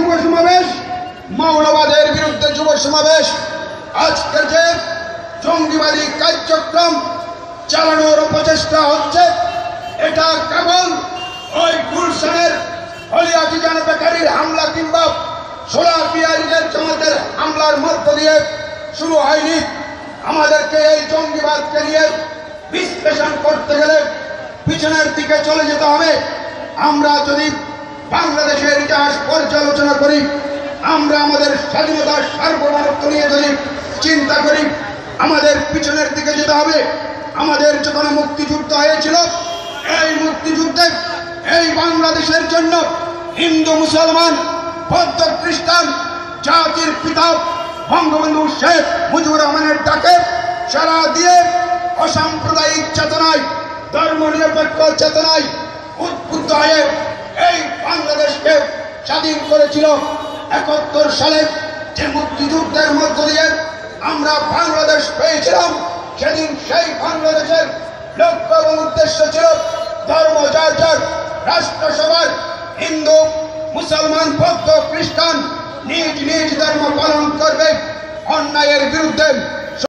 যুব সমাবেশ, মৌলবাদের বিরুদ্ধে যুব সমাবেশ, আজকের যে জঙ্গিবাদী কার্যক্রম চালানোর প্রচেষ্টা হচ্ছে, এটা কেবল ওই গুলশানের হলিয়াটি জান বেকারির হামলা কিংবা সোলা পিয়ারিদের জমাতের হামলার মধ্য দিয়ে শুরু হয়নি। আমাদেরকে এই জঙ্গিবাদকে নিয়ে বিশ্লেষণ করতে গেলে পিছনের দিকে চলে যেতে হবে। আমরা যদি বাংলাদেশের ইতিহাস পর্যালোচনা করি, আমরা আমাদের স্বাধীনতার সার্বভৌমত্ব নিয়ে যদি চিন্তা করি, আমাদের পিছনের দিকে যেতে হবে। আমাদের যখন মুক্তিযুদ্ধ হয়েছিল, এই মুক্তিযুদ্ধে এই বাংলাদেশের জন্য হিন্দু মুসলমান বৌদ্ধ খ্রিস্টান জাতির পিতা বঙ্গবন্ধু শেখ মুজিবুর রহমানের ডাকে সাড়া দিয়ে অসাম্প্রদায়িক চেতনায়, ধর্ম নিরপেক্ষ চেতনায় উদ্বুদ্ধ হয়ে এই বাংলাদেশকে স্বাধীন করেছিল। ৭১ সালে যে মুক্তিযুদ্ধের মধ্য দিয়ে আমরা বাংলাদেশ পেয়েছিলাম, সেদিন সেই বাংলাদেশের লক্ষ্য এবং উদ্দেশ্য ছিল ধর্ম যার যার, রাষ্ট্রসভার হিন্দু মুসলমান বৌদ্ধ খ্রিস্টান নিজ নিজ ধর্ম পালন করবে, অন্যায়ের বিরুদ্ধে